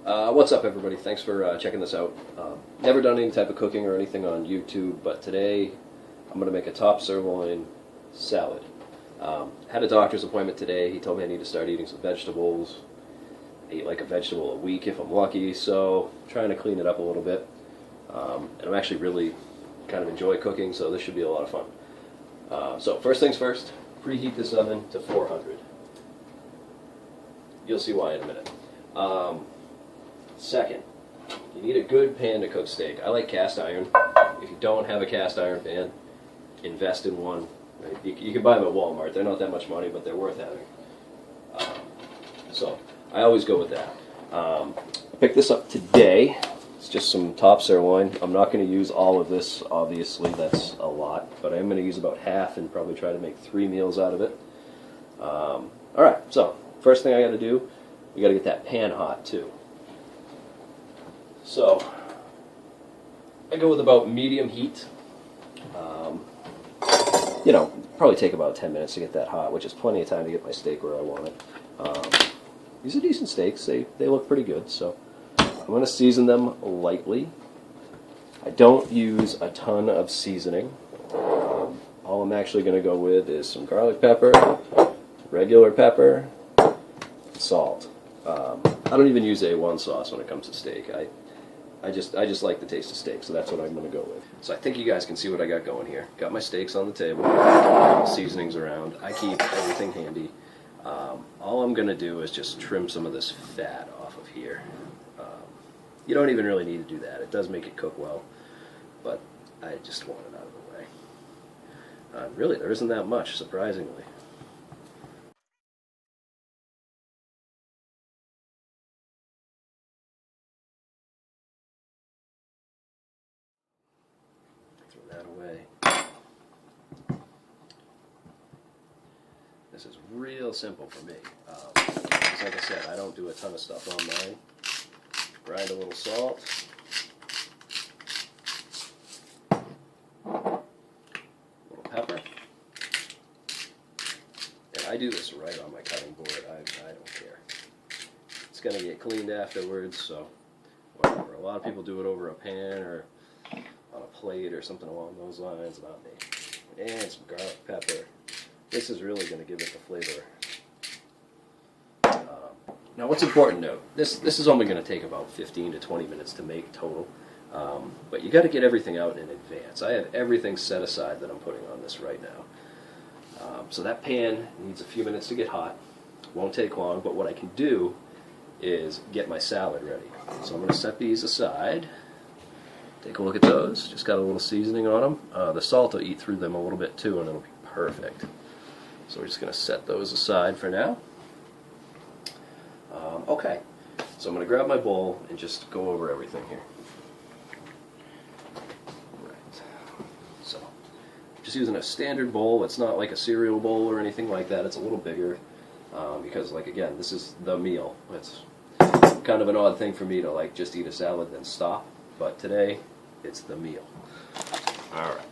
What's up, everybody? Thanks for checking this out. Never done any type of cooking or anything on YouTube, but today I'm going to make a top sirloin salad. Had a doctor's appointment today. He told me I need to start eating some vegetables. I eat like a vegetable a week if I'm lucky, so I'm trying to clean it up a little bit. And I'm actually really kind of enjoy cooking, so this should be a lot of fun. So first things first, preheat this oven to 400. You'll see why in a minute. Second, you need a good pan to cook steak. I like cast iron. If you don't have a cast iron pan, invest in one. Right? You can buy them at Walmart. They're not that much money, but they're worth having. So I always go with that. I picked this up today. It's just some top sirloin. I'm not going to use all of this, obviously. That's a lot. But I'm going to use about half and probably try to make 3 meals out of it. Alright, so first thing I got to do, we got to get that pan hot too. So, I go with about medium heat. Probably take about 10 minutes to get that hot, which is plenty of time to get my steak where I want it. These are decent steaks. They look pretty good, so I'm going to season them lightly. I don't use a ton of seasoning. All I'm actually going to go with is some garlic pepper, regular pepper, salt. I don't even use A1 sauce when it comes to steak. I just like the taste of steak, so that's what I'm going to go with. So I think you guys can see what I got going here. Got my steaks on the table, seasonings around. I keep everything handy. All I'm going to do is just trim some of this fat off of here. You don't even really need to do that. It does make it cook well, but I just want it out of the way. Really, there isn't that much, surprisingly. Throw that away. This is real simple for me. Because like I said, I don't do a ton of stuff on mine. Grind a little salt. A little pepper. And I do this right on my cutting board. I don't care. It's going to get cleaned afterwards, so whatever. A lot of people do it over a pan or on a plate or something along those lines. Not me. And some garlic pepper. This is really going to give it the flavor. Now what's important to note, this is only going to take about 15 to 20 minutes to make total, but you got to get everything out in advance. I have everything set aside that I'm putting on this right now. So that pan needs a few minutes to get hot. Won't take long, but what I can do is get my salad ready. So I'm going to set these aside. Take a look at those. Just got a little seasoning on them. The salt will eat through them a little bit too, and it'll be perfect. So we're just going to set those aside for now. Okay, so I'm going to grab my bowl and just go over everything here. Right. So, just using a standard bowl. It's not like a cereal bowl or anything like that. It's a little bigger because, like, again, this is the meal. It's kind of an odd thing for me to like just eat a salad then stop, but today it's the meal. All right.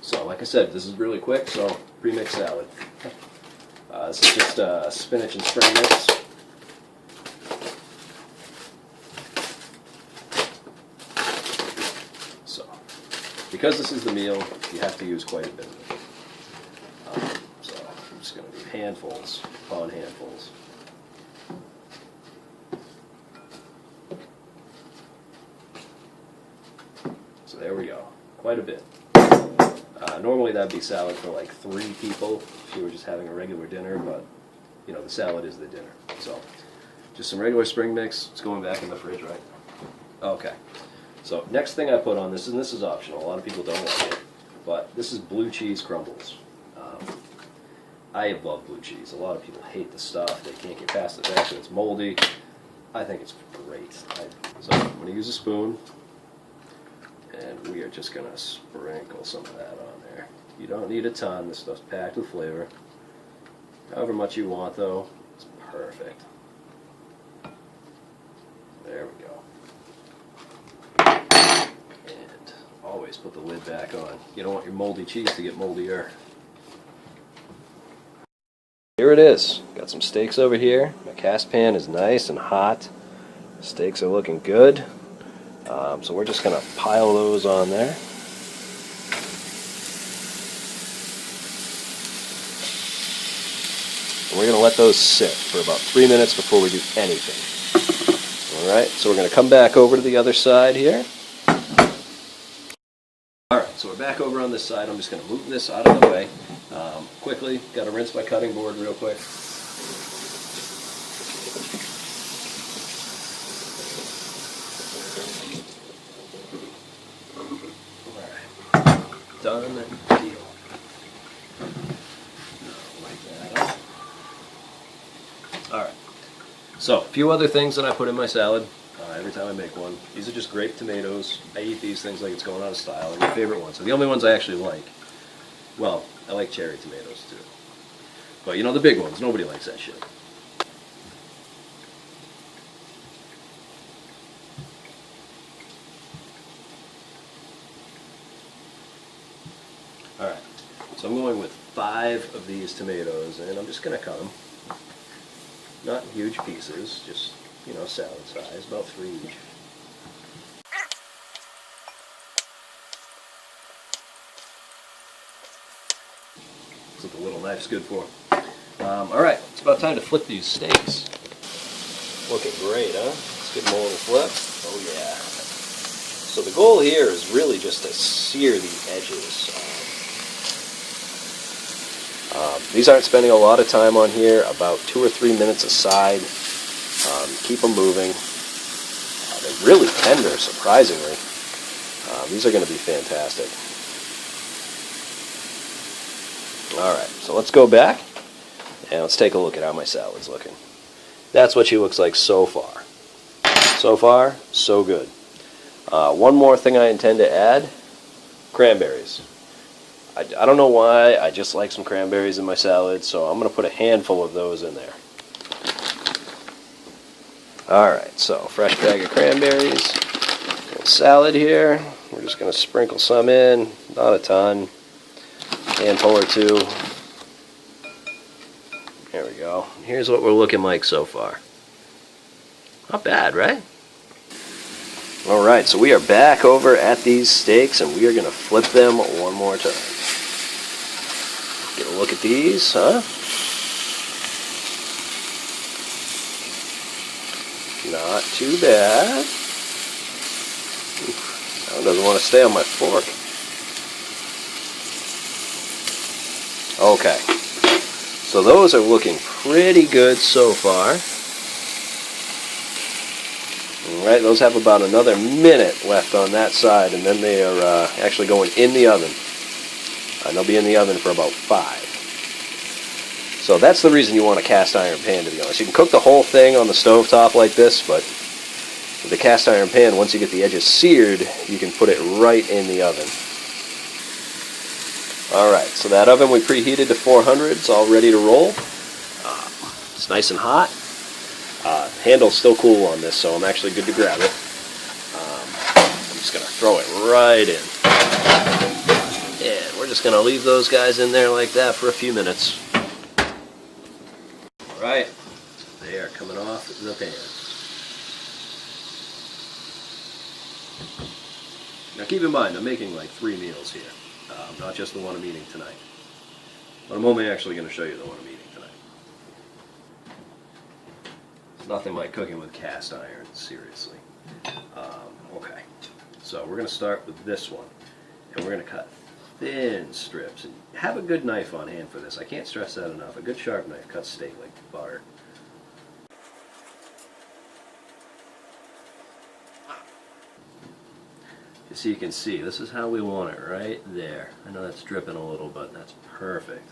So, like I said, this is really quick. So, pre-mix salad. This is just spinach and spring mix. So, because this is the meal, you have to use quite a bit of it. So, I'm just going to do handfuls upon handfuls. So there we go. Quite a bit. Normally that'd be salad for like 3 people if you were just having a regular dinner, but the salad is the dinner. So just some regular spring mix. It's going back in the fridge, right? Okay. So next thing I put on this, and this is optional, a lot of people don't like it, but this is blue cheese crumbles. I love blue cheese. A lot of people hate the stuff. They can't get past the fact that it's moldy. I think it's great. So I'm going to use a spoon. And we are just going to sprinkle some of that on there. You don't need a ton. This stuff's packed with flavor. However much you want, though, it's perfect. There we go. And always put the lid back on. You don't want your moldy cheese to get moldier. Here it is. Got some steaks over here, my cast pan is nice and hot. Steaks are looking good. So we're just going to pile those on there. And we're going to let those sit for about 3 minutes before we do anything. Alright, so we're going to come back over to the other side here. Alright, so we're back over on this side. I'm just going to move this out of the way. Quickly, got to rinse my cutting board real quick. Alright, done deal. Wipe that up. Alright, so a few other things that I put in my salad every time I make one. These are just grape tomatoes. I eat these things like it's going out of style. They're my favorite ones. So the only ones I actually like. Well, I like cherry tomatoes too. But you know the big ones, nobody likes that shit. Alright, so I'm going with 5 of these tomatoes and I'm just going to cut them. Not huge pieces, just, you know, salad size, about 3 each. That's what the little knife's good for. Alright, it's about time to flip these steaks. Looking great, huh? Let's give them a little flip. Oh yeah. So the goal here is really just to sear the edges. These aren't spending a lot of time on here, about 2 or 3 minutes aside. Keep them moving. They're really tender, surprisingly. These are going to be fantastic. Alright, so let's go back and let's take a look at how my salad's looking. That's what she looks like so far. So far, so good. One more thing I intend to add, cranberries. I don't know why, I just like some cranberries in my salad, so I'm going to put a handful of those in there. Alright, so fresh bag of cranberries. Salad here. We're just going to sprinkle some in, not a ton. Handful or 2. There we go. Here's what we're looking like so far. Not bad, right? Alright, so we are back over at these steaks and we are going to flip them one more time. Get a look at these, huh? Not too bad. That one doesn't want to stay on my fork. Okay, so those are looking pretty good so far. Alright, those have about another minute left on that side, and then they are actually going in the oven. And they'll be in the oven for about 5. So that's the reason you want a cast iron pan, to be honest. You can cook the whole thing on the stovetop like this, but with the cast iron pan, once you get the edges seared, you can put it right in the oven. Alright, so that oven we preheated to 400, it's all ready to roll. It's nice and hot. Handle's still cool on this, so I'm actually good to grab it. I'm just going to throw it right in. And we're just going to leave those guys in there like that for a few minutes. Alright, they are coming off the pan. Now keep in mind, I'm making like 3 meals here. Not just the one I'm eating tonight. But I'm only actually going to show you the one I'm eating tonight. It's nothing like cooking with cast iron, seriously. Okay, so we're going to start with this one. And we're going to cut thin strips. And have a good knife on hand for this. I can't stress that enough. A good sharp knife cuts steak like butter. Just so you can see, this is how we want it, right there. I know that's dripping a little, but that's perfect.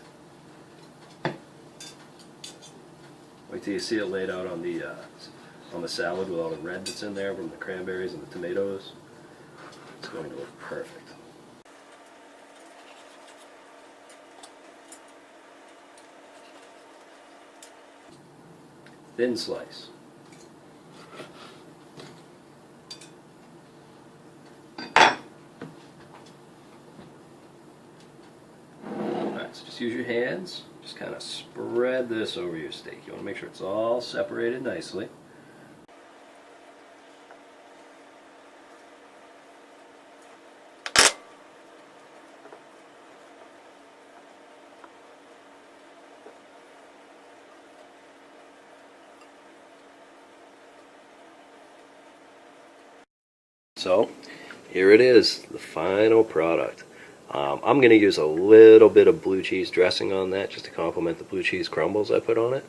Wait till you see it laid out on the salad with all the red that's in there from the cranberries and the tomatoes. It's going to look perfect. Thin slice. Alright, so just use your hands. Just just kind of spread this over your steak. You want to make sure it's all separated nicely. So here it is, the final product. I'm going to use a little bit of blue cheese dressing on that just to complement the blue cheese crumbles I put on it.